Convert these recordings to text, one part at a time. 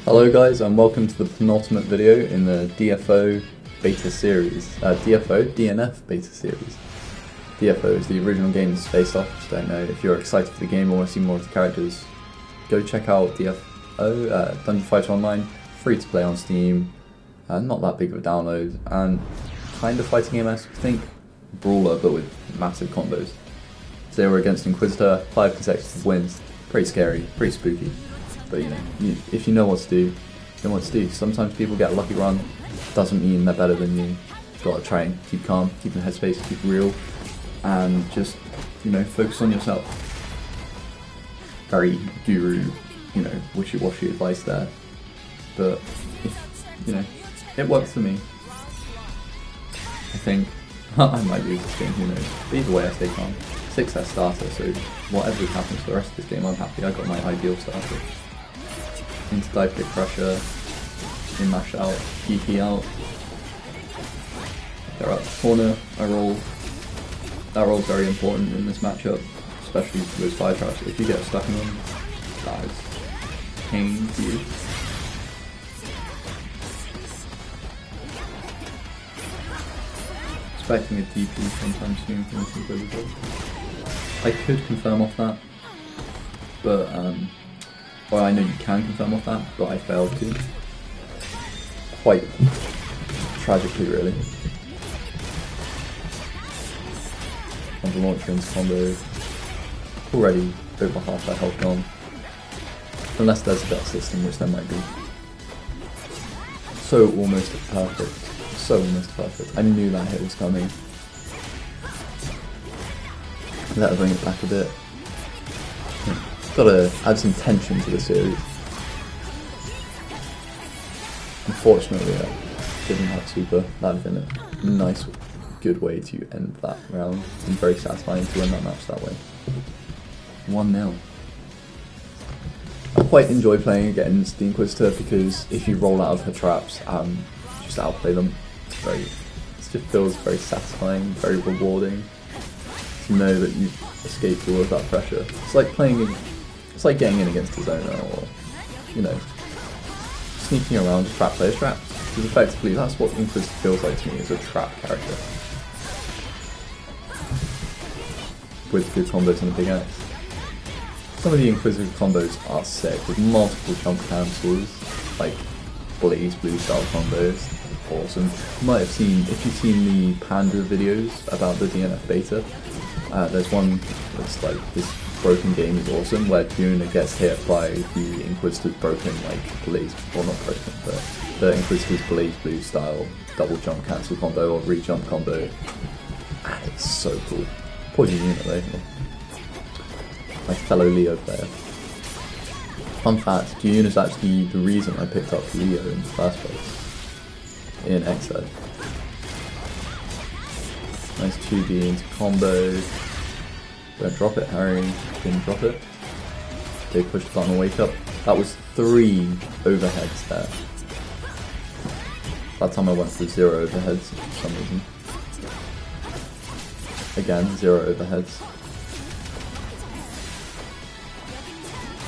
Hello guys, and welcome to the penultimate video in the DNF Beta series. DNF Beta series. DFO is the original game it's based off. Just don't know if you're excited for the game or want to see more of the characters. Go check out DFO, Dungeon Fighter Online, free to play on Steam, not that big of a download, and kind of fighting game-esque, think brawler but with massive combos. Today we're against Inquisitor, 5 consecutive wins, pretty scary, pretty spooky, but if you know what to do, you know what to do. Sometimes people get a lucky run, doesn't mean they're better than you. Gotta try and keep calm, keep in the headspace, keep real, and just, focus on yourself. Very guru, wishy-washy advice there, but if, it works for me. I think I might lose this game, who knows. But either way, I stay calm. 6S starter, so whatever happens for the rest of this game, I'm happy. I got my ideal starter. Into dive kick crusher, in mash out, GP out. They're out the corner, I roll. That roll's very important in this matchup, especially for those fire traps. If you get stuck in them, that is pain to you. Expecting a DP sometime soon from this Inquisitor. I could confirm off that, but well, I know you can confirm off that, but I failed to. Quite tragically, really. On the launcher into combo, already over half that health gone. Unless there's a better system, which there might be. So almost perfect. So almost perfect. I knew that hit was coming. That'll bring it back a bit. Gotta add some tension to the series. Unfortunately, I didn't have super. That'd have been a nice, good way to end that round. And very satisfying to win that match that way. 1-0. I quite enjoy playing against the Inquisitor because if you roll out of her traps, just outplay them. It just feels very satisfying, very rewarding to know that you've escaped all of that pressure. It's like it's like getting in against a zoner, or sneaking around to trap players' traps. Because effectively, that's what Inquisitor feels like to me, as a trap character with good combos and a big axe. Some of the Inquisitor combos are sick, with multiple jump cancels, like Blaze Blue style combos. Awesome. You might have seen, if you've seen the Panda videos about the DNF Beta, there's one that's like, this broken game is awesome, where Juna gets hit by the Inquisitor's broken, Blaze, well not broken, but the Inquisitor's Blaze Blue style double jump cancel combo or re-jump combo. And it's so cool. Poor Juna though. My fellow Leo player. Fun fact, June is actually the reason I picked up Leo in the first place in Exo. Nice 2B into combo. Don't drop it, Harry. Didn't drop it. They pushed the button and wake up. That was 3 overheads there. That time I went through 0 overheads for some reason. Again, 0 overheads.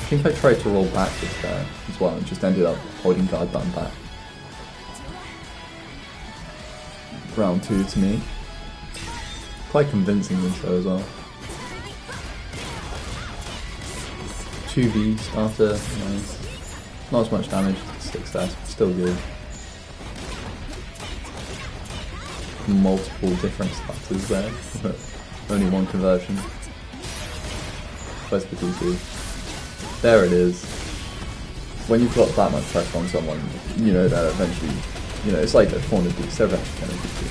I think I tried to roll backwards there as well and just ended up holding guard button back. Round 2 to me. Quite convincingly so as well. 2B starter, nice. Not as much damage, 6 stats, still good. Multiple different starters there, but only one conversion. Where's the DP? There it is. When you've got that much pressure on someone, you know that eventually, it's like a corner beast, they're eventually going to do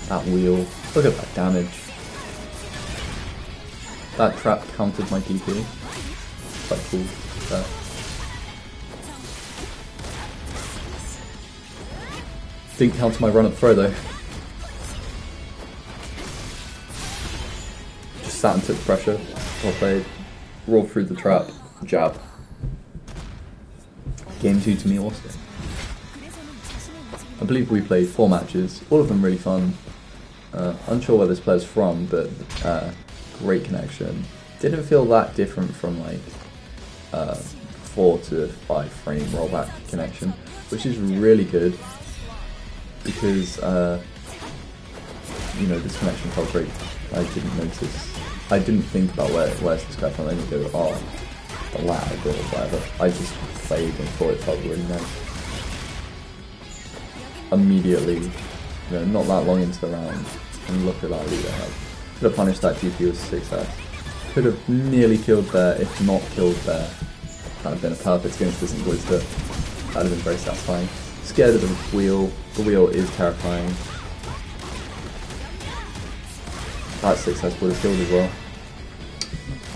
that wheel. Look at that damage. That trap countered my DP. Quite cool. Didn't counter my run up throw though. Just sat and took pressure. Well played. Rolled through the trap. Jab. Game 2 to me also. I believe we played 4 matches, all of them really fun. Unsure where this player's from, but great connection. Didn't feel that different from 4 to 5 frame rollback connection, which is really good because you know, this connection felt great. I didn't notice. I didn't think about where's this guy from. I didn't go, oh, the lag or whatever. I just played and thought it felt really nice. Immediately, you know, not that long into the round, and look at that lead I had. Could have punished that GP with success. Could have nearly killed there, if not killed there. That would have been a perfect against this Inquisitor. That would have been very satisfying. Scared of the wheel. The wheel is terrifying. That success would have killed as well.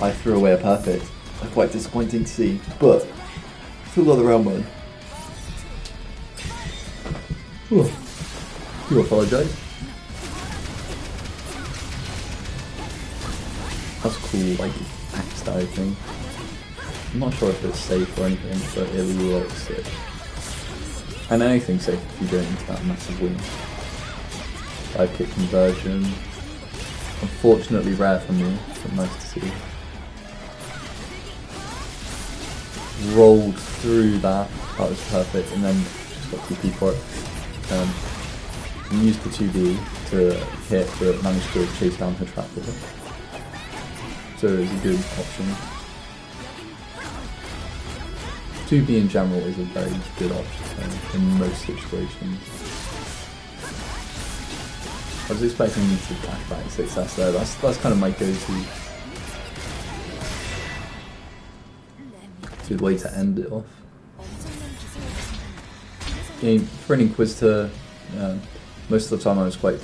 I threw away a perfect. Quite disappointing to see, but still got the round one. Do apologise. That's cool, like axe dive thing. I'm not sure if it's safe or anything, but it looks sick. And anything's safe if you go into that massive win. Dive kick conversion. Unfortunately rare for me, but nice to see. Rolled through that was perfect, and then just got TP for it. And used the 2B to hit, but managed to chase down her trap with it. So it was a good option. 2B in general is a very good option in most situations. I was expecting you to dash back success there. That's kind of my go-to. Good way to end it off. For an Inquisitor, most of the time I was I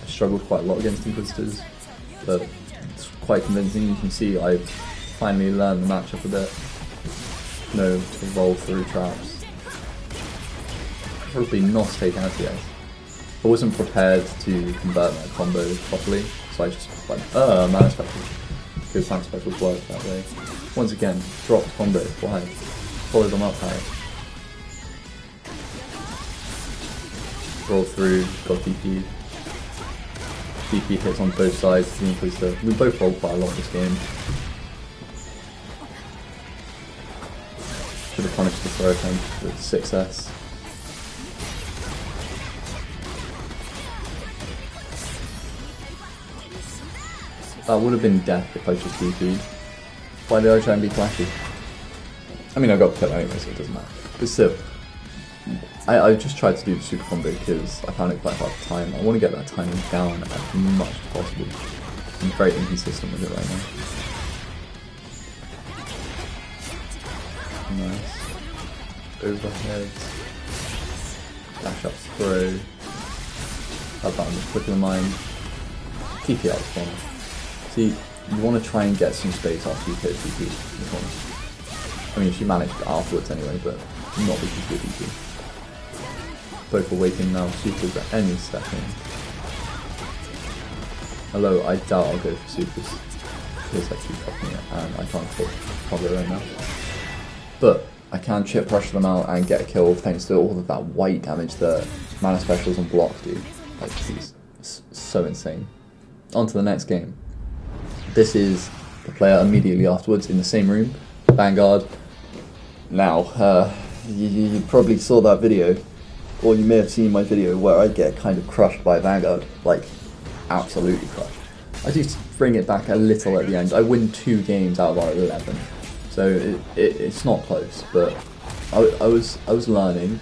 struggled quite a lot against Inquisitors, but it's quite convincing. You can see I finally learned the matchup a bit. You know, to roll through traps. Probably not taken out yet. I wasn't prepared to convert that combo properly, so I just went, mana special. Because mana specials work that way. Once again, dropped combo, why? Follow them up high. Roll through, got DP. DP hits on both sides of the Inquisitor. We both rolled quite a lot this game. Should have punished the throw attempt with success. That would have been death if I just DP'd. Why did I try and be flashy? I mean, I got killed anyway, so it doesn't matter. But still, I just tried to do the super combo because I found it quite hard to time. I want to get that timing down as much as possible. I'm very inconsistent with it right now. Nice. Overhead. Dash up throw. That button was quicker than mine. TP out the corner. See, you want to try and get some space after you hit TP in the corner. I mean, she managed afterwards anyway, but not because of TP. Both awaken now, supers at any second. Although I doubt I'll go for supers because I keep copying it and I can't hit combo right now. But I can chip pressure them out and get a kill thanks to all of that white damage that mana specials and block do. Like, it's so insane. On to the next game. This is the player immediately afterwards in the same room, Vanguard. Now, you probably saw that video, or you may have seen my video where I get kind of crushed by Vanguard, like absolutely crushed. I just bring it back a little at the end. I win 2 games out of our 11, so it's not close. But I was learning,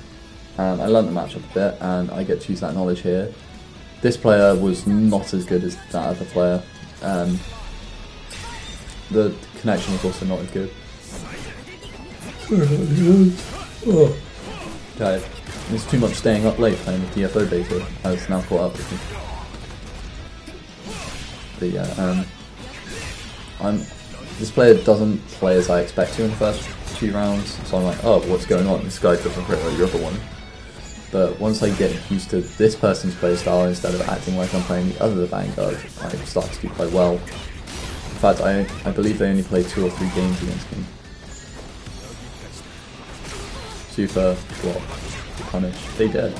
and I learned the matchup a bit, and I get to use that knowledge here. This player was not as good as that other player. The connection was also not as good. Oh. Okay, there's too much staying up late playing the DFO beta. Has now caught up with me. But yeah, this player doesn't play as I expect to in the first 2 rounds, so I'm like, oh, what's going on? This guy doesn't play like the other one. But once I get used to this person's playstyle instead of acting like I'm playing the other Vanguard, I start to do quite well. In fact, I believe they only played 2 or 3 games against me. Super, block, punish, they did.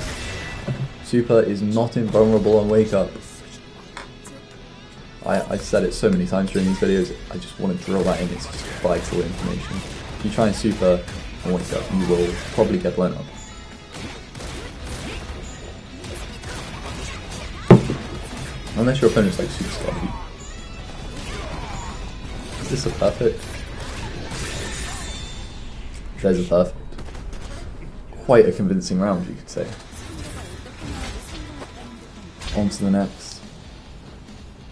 Super is not invulnerable on wake up. I said it so many times during these videos, I just want to drill that in, it's just vital information. you try and super and wake up, you will probably get blown up. Unless your opponent's like super scary. Is this a perfect? There's a perfect. Quite a convincing round, you could say. On to the next.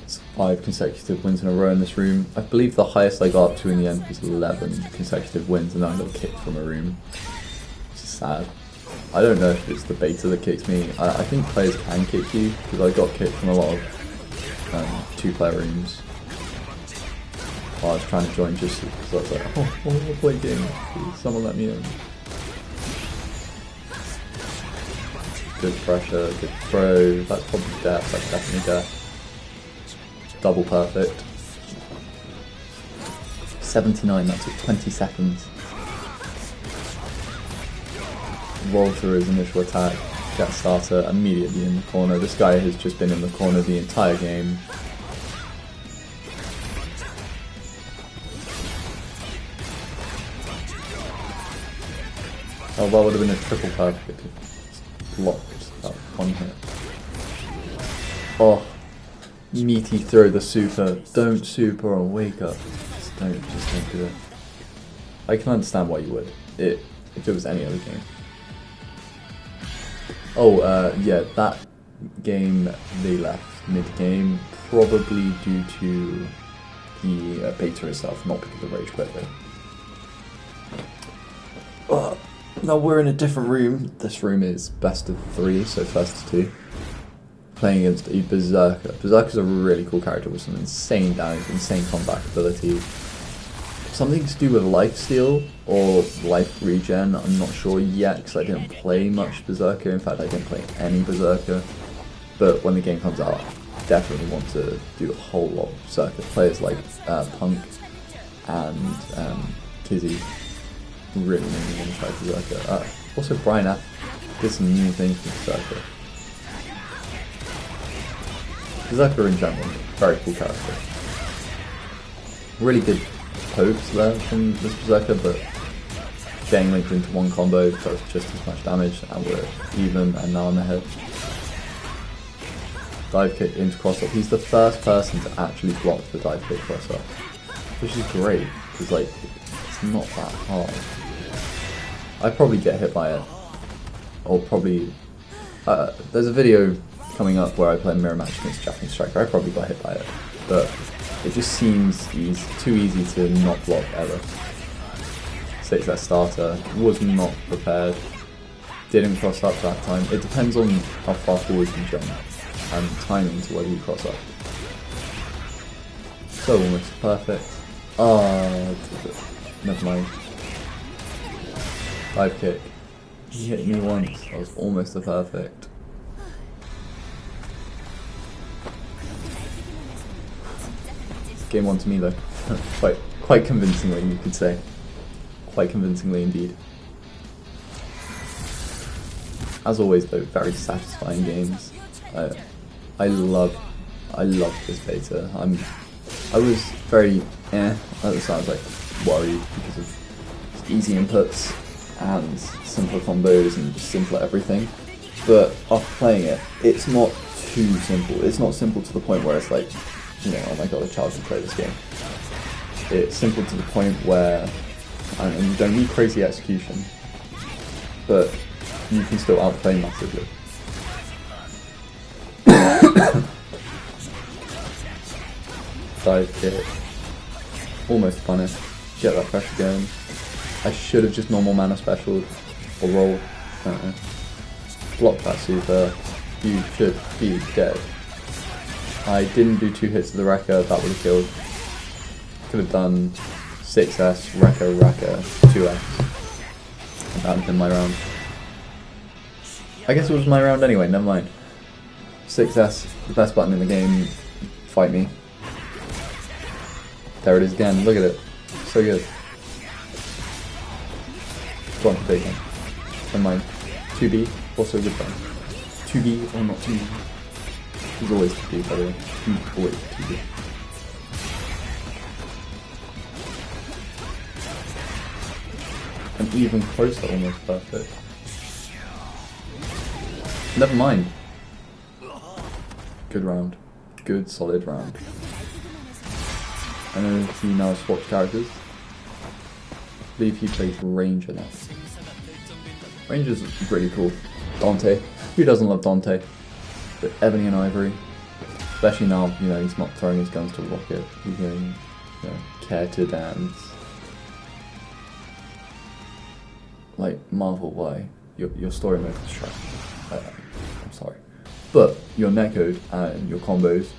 It's 5 consecutive wins in a row in this room. I believe the highest I got up to in the end was 11 consecutive wins, and then I got kicked from a room. Which is sad. I don't know if it's the beta that kicks me. I think players can kick you, because I got kicked from a lot of 2-player rooms. While I was trying to join just because I was like, oh, I want to play games, please, someone let me in. Good pressure, good throw, that's probably death, that's definitely death. Double perfect. 79, that took 20 seconds. Roll through his initial attack, get starter, immediately in the corner. This guy has just been in the corner the entire game. Oh, that would have been a triple perfect if blocked that one hit. Oh, meaty throw the super. Don't super or wake up. Just don't do it. I can understand why you would. If it was any other game. Oh, yeah, that game they left mid-game, probably due to the beta itself, not because of Rage Quit though. Now we're in a different room. This room is best of 3, so first to 2. Playing against a Berserker. Berserker's a really cool character with some insane damage, insane combat ability. Something to do with lifesteal or life regen, I'm not sure yet because I didn't play much Berserker. In fact, I didn't play any Berserker. But when the game comes out, I definitely want to do a whole lot of Berserker. Players like Punk and Kizzy really made me want to try Berserker. Also, Brian F did some new things with Berserker. Berserker in general, very cool character. Really good pokes there from this Berserker, but getting linked into one combo does just as much damage, and we're even, and now I'm ahead. Dive kick into cross up. He's the first person to actually block the dive kick cross up, which is great, because like, it's not that hard. I'd probably get hit by it, or probably, there's a video coming up where I play a mirror match against Japanese Striker. I probably got hit by it, but it just seems too easy to not block ever. Takes that starter, was not prepared, didn't cross up that time. It depends on how far forward you jump and timing to whether you cross up. So almost perfect. Never mind. Dive kick. He hit me once, that was almost a perfect. Game 1 to me though, quite convincingly you could say. Quite convincingly indeed. As always though, very satisfying games. I love this beta. I was very at the start. I was like worried because of easy inputs and simpler combos and simpler everything. But after playing it, it's not too simple. It's not simple to the point where it's like, you know, oh my god, a child can play this game. It's simple to the point where, and you don't need crazy execution, but you can still outplay massively. Dive kick, almost punish, get that pressure going. I should have just normal mana specialed, or rolled, I don't know. Block that super, you should be dead. I didn't do 2 hits to the Wrecker, that would have killed. Could have done 6S, Wrecker, 2S. And that would have been my round. I guess it was my round anyway, never mind. 6S, the best button in the game, fight me. There it is again, look at it. So good. Go on, big one. Never mind. 2B, also a good button. 2B or not 2B. He's always 2B, by the way. He's always 2B. and even close to almost perfect. Never mind. Good round. Good solid round. I know he now swapped characters. I believe he plays Ranger now. Ranger's pretty cool. Dante. Who doesn't love Dante? But Ebony and Ivory. Especially now, you know, he's not throwing his guns to rocket. He's going, you know, care to dance. Like, Marvel, why? Your story mode is trash. I'm sorry. But your netcode and your combos,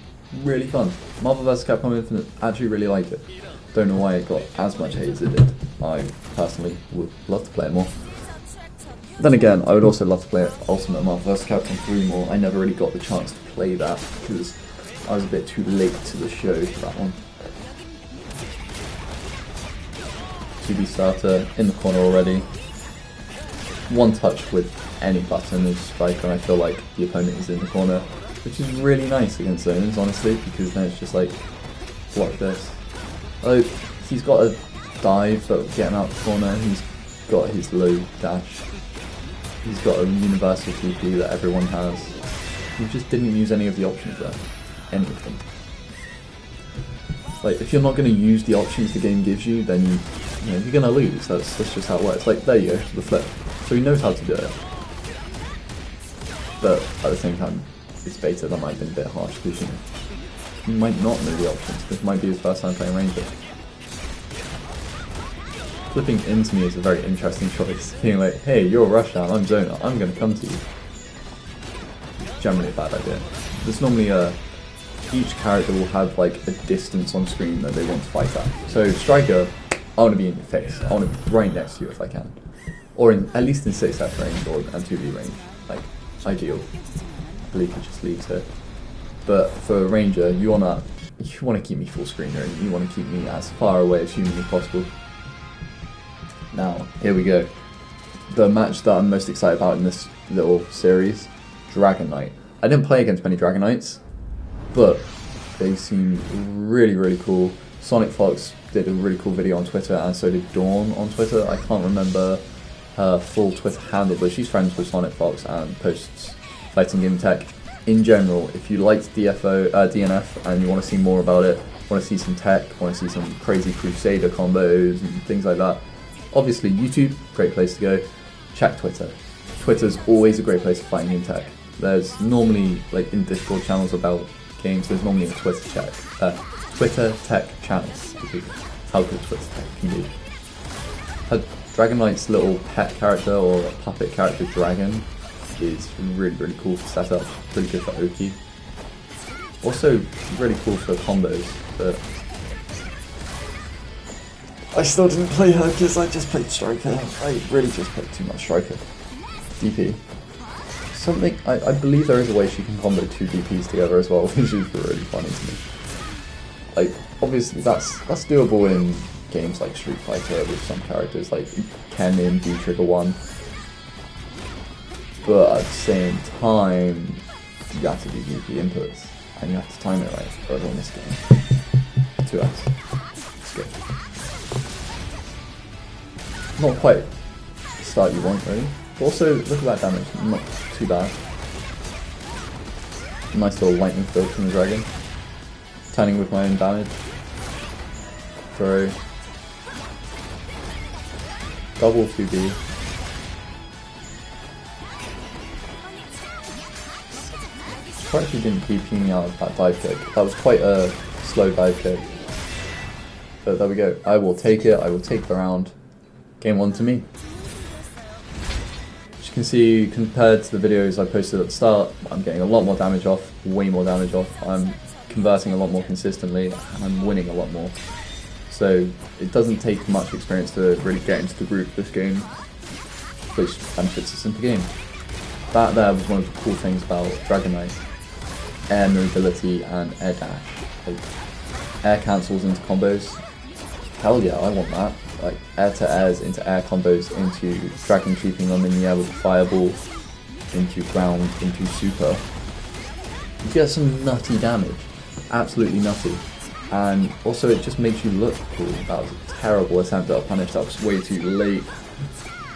really fun. Marvel vs. Capcom Infinite, actually really like it. Don't know why it got as much hate as it did. I personally would love to play it more. Then again, I would also love to play Ultimate Marvel vs. Capcom 3 more. I never really got the chance to play that because I was a bit too late to the show for that one. 2B starter in the corner already. One touch with any button is striker, and I feel like the opponent is in the corner, which is really nice against zoners, honestly, because then it's just like, block this. Oh, he's got a dive that will get him out the corner, he's got his low dash, he's got a universal TP that everyone has. He just didn't use any of the options there. Any of them. Like, if you're not going to use the options the game gives you, then you're going to lose. That's just how it works. Like, there you go, the flip. So he knows how to do it. But at the same time, it's beta, that might have been a bit harsh because he might not know the options. This might be his first time playing Ranger. Flipping into me is a very interesting choice. Being like, hey, you're Rushdown, I'm Zona, I'm going to come to you. Generally a bad idea. There's normally each character will have like a distance on screen that they want to fight at. So Striker, I want to be in your face. I want to be right next to you if I can. Or at least in 6F range or and 2B range. Like, ideal. I believe he just leaves here. But for Ranger, you want to keep me full screen here, and you want to keep me as far away as humanly possible. Now, here we go. The match that I'm most excited about in this little series, Dragonite. I didn't play against many Dragonites, but they seem really, really cool. Sonic Fox did a really cool video on Twitter, and so did Dawn on Twitter. I can't remember her full Twitter handle, but she's friends with Sonic Fox and posts fighting game tech. In general, if you liked DNF and you want to see more about it, want to see some tech, want to see some crazy Crusader combos and things like that, obviously YouTube, great place to go. Check Twitter. Twitter's always a great place for fighting game tech. There's normally, like in Discord channels about games, there's normally a Twitter tech channel, because how good Twitter tech can be. Dragonite's little pet character or puppet character Dragon is really, really cool for setup, really good for Oki. Also really cool for combos, but I still didn't play her because I just played Striker. I really just played too much Striker. DP. Something, I believe there is a way she can combo two DPs together as well, which is really funny to me. Like, obviously that's doable in games like Street Fighter with some characters like Ken in V-Trigger 1. But at the same time, you have to do DP inputs, and you have to time it right, or in this game. 2S. It's good. Not quite the start you want, really. But also, look at that damage, not too bad. Nice little lightning field from the dragon. Turning with my own damage. Throw. Double 2B. Surprised she didn't keep me out of that dive kick. That was quite a slow dive kick. But there we go. I will take it. I will take the round. Game 1 to me. As you can see, compared to the videos I posted at the start, I'm getting a lot more damage off, way more damage off. I'm converting a lot more consistently, and I'm winning a lot more. So it doesn't take much experience to really get into the group this game, which benefits a simple game. That there was one of the cool things about Dragonite. Air mobility and air dash. Like, air cancels into combos. Hell yeah, I want that. Like, air to airs into air combos, into dragon keeping them in the air with a fireball, into ground, into super. You get some nutty damage. Absolutely nutty. And also it just makes you look cool. That was a terrible attempt at a punish, that was way too late.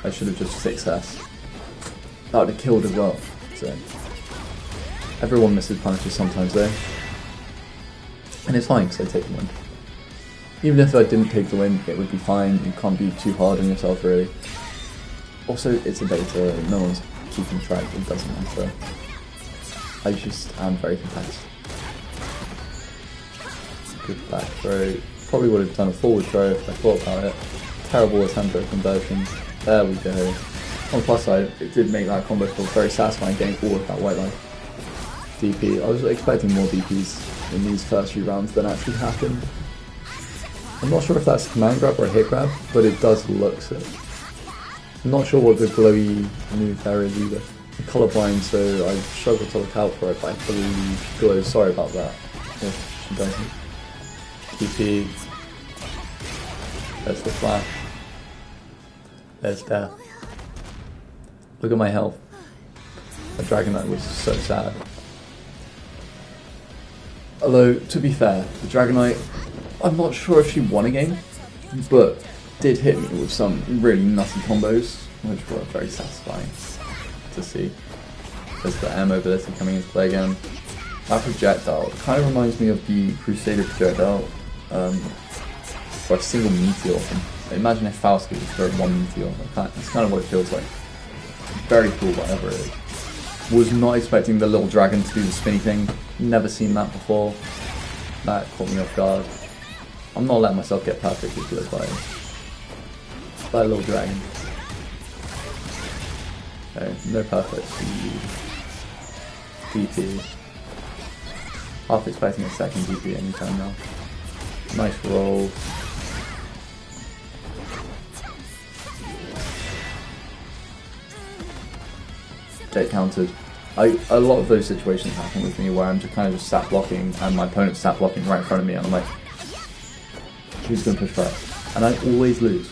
I should have just 6S. That would have killed as well. So everyone misses punishes sometimes though. And it's fine because I take the win. Even if I didn't take the win, it would be fine. You can't be too hard on yourself really. Also, it's a beta, no one's keeping track, it doesn't matter. I just am very competitive. Good back throw. Probably would have done a forward throw if I thought about it. Terrible attempt at conversion. There we go. On the plus side, it did make that combo feel very satisfying, getting all of that white life. DP. I was expecting more DPs in these first few rounds than actually happened. I'm not sure if that's a command grab or a hit grab, but it does look sick. I'm not sure what the glowy move there is either. I'm colourblind, so I struggle to look out for it, but I believe she glows. Sorry about that, if she doesn't. DP. There's the flash. There's death. Look at my health. The Dragonite was so sad. Although, to be fair, the Dragonite, I'm not sure if she won a game, but did hit me with some really nutty combos, which were very satisfying to see. There's the air mobility coming into play again. That projectile kind of reminds me of the Crusader projectile, or a single meteor. Imagine if Faust could just throw one meteor. That's kind of what it feels like. Very cool, whatever it is. Was not expecting the little dragon to do the spinny thing. Never seen that before. That caught me off guard. I'm not letting myself get perfectly good by a little dragon. Okay, no perfect. DP. Half expecting a second DP anytime now. Nice roll. Get countered. A lot of those situations happen with me where I'm just kind of just sat blocking and my opponent's sat blocking right in front of me and I'm like, who's going to push first? And I always lose.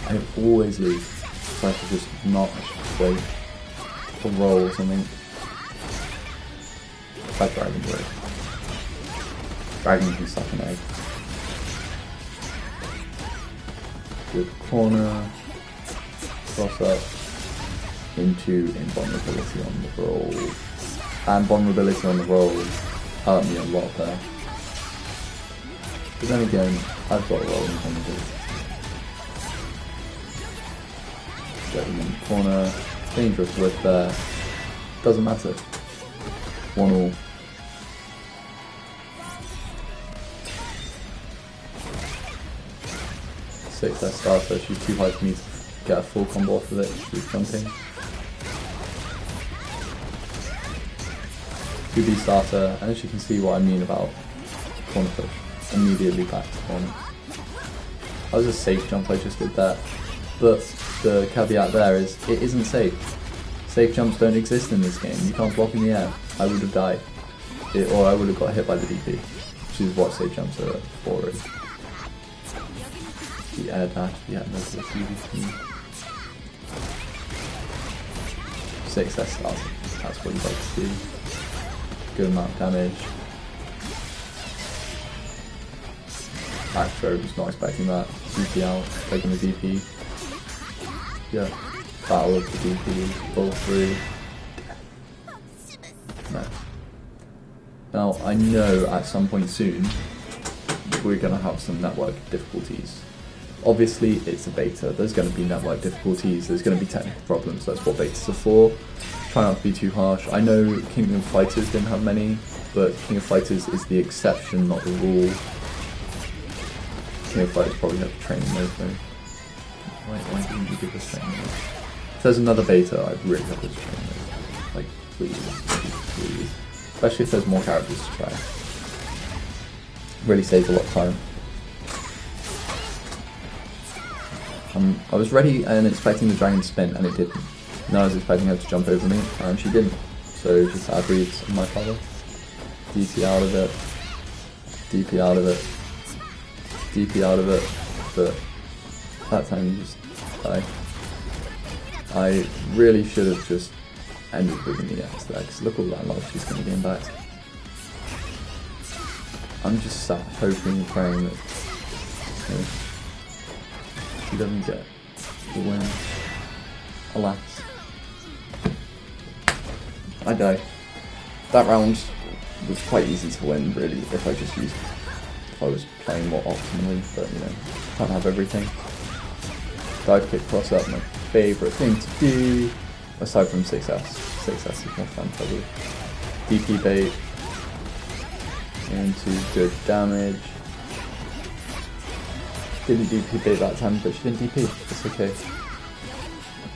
I always lose. So I should just not wait or roll or something. Try Dragon Break. Dragon can suck an egg. Good corner. Cross up. Into invulnerability on the roll. And vulnerability on the roll hurt me a lot there. But then again, I've got a roll in vulnerability. Get him in the corner. Dangerous whip there. Doesn't matter. 1-all. Six S starter, she's too high for me to get a full combo off of it. She's jumping. 2B starter, and as you can see what I mean about corner push. Immediately back to corner. That was a safe jump, I just did that. But the caveat there is, it isn't safe. Safe jumps don't exist in this game. You can't block in the air. I would have died. Or I would have got hit by the DP. Which is what safe jumps are for. The air dash, the air mobility. 6S starter. That's what you'd like to see. Good amount of damage. Back throw, was not expecting that. DP out, taking the DP. Yeah, battle of the DP, ball through. No. Now, I know at some point soon we're going to have some network difficulties. Obviously, it's a beta, there's going to be network difficulties, there's going to be technical problems, that's what betas are for. Try not to be too harsh. I know King of Fighters didn't have many, but King of Fighters is the exception, not the rule. King of Fighters probably have training mode though. Why didn't you give us training mode? If there's another beta, I'd really hope there's training mode. Like, please. Especially if there's more characters to try. Really saves a lot of time. I was ready and expecting the dragon to spin, and it didn't. And I was expecting her to jump over me, and she didn't. So just bad reads on my father. DP out of it. DP out of it. DP out of it. But that time you just die. I really should have just ended with an EX there, because look all that life she's going to gain back. I'm just sat hoping and praying that she doesn't get the win. Alas. I die. That round was quite easy to win, really, if I was playing more optimally, but you know, can't have everything. Dive kick cross up, my favourite thing to do, aside from 6S. 6S is more fun, probably. DP bait into good damage. Didn't DP bait that time, but she didn't DP. It's okay.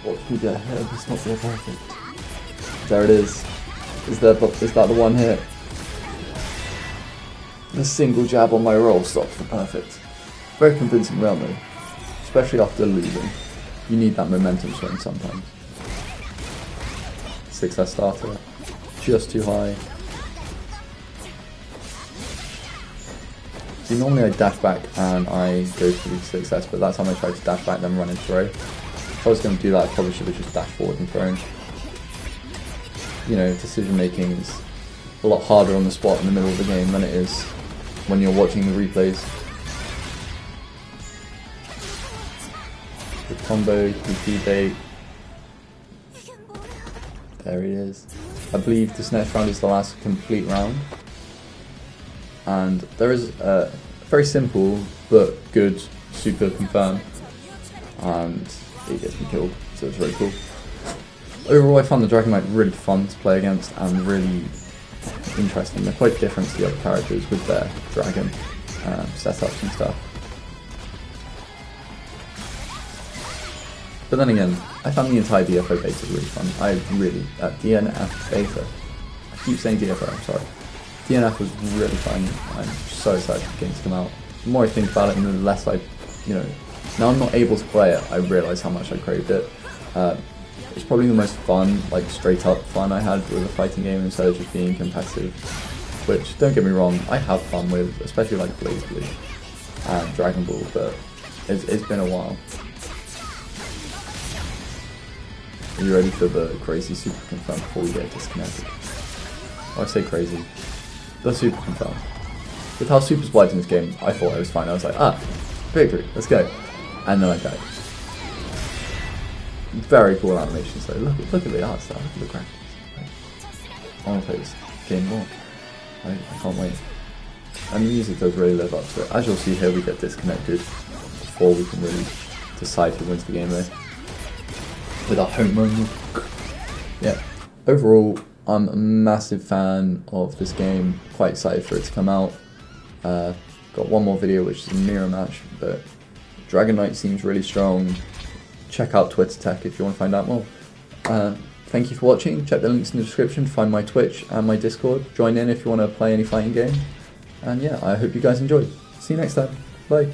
Watch me get hit. It's not there perfect. There it is. Is that the one hit? The single jab on my roll stops the perfect. Very convincing round though, especially after losing. You need that momentum swing sometimes. 6S starter, just too high. See, normally I dash back and I go for the 6S, but that time I tried to dash back then run and throw. If I was going to do that, I probably should have just dashed forward and thrown. You know, decision making is a lot harder on the spot in the middle of the game than it is when you're watching the replays. The combo, DP bait. There he is. I believe this next round is the last complete round. And there is a very simple but good super confirm. And it gets me killed, so it's very cool. Overall, I found the Dragonite really fun to play against and really interesting. They're quite different to the other characters with their dragon setups and stuff. But then again, I found the entire DFO beta really fun. DNF beta. I keep saying DFO, I'm sorry. DNF was really fun. I'm so excited for the game to come out. The more I think about it, and the less now I'm not able to play it, I realise how much I craved it. It's probably the most fun, like straight up fun I had with a fighting game instead of just being competitive. Which, don't get me wrong, I have fun with, especially like Blaze Blue and Dragon Ball, but it's been a while. Are you ready for the crazy super confirm before we get disconnected? Oh, I say crazy. The super confirm. With how super wide in this game, I thought I was fine. I was like, victory, let's go. And then I died. Very cool animation, so look at the art style, look at the graphics. I want to play this game more. I can't wait. And the music does really live up to it. As you'll see here, we get disconnected before we can really decide who wins the game there. With our home run. Yeah. Overall, I'm a massive fan of this game. Quite excited for it to come out. Got one more video which is a mirror match, but Dragonite seems really strong. Check out Twitter Tech if you want to find out more. Thank you for watching. Check the links in the description to find my Twitch and my Discord. Join in if you want to play any fighting game. And yeah, I hope you guys enjoyed. See you next time. Bye.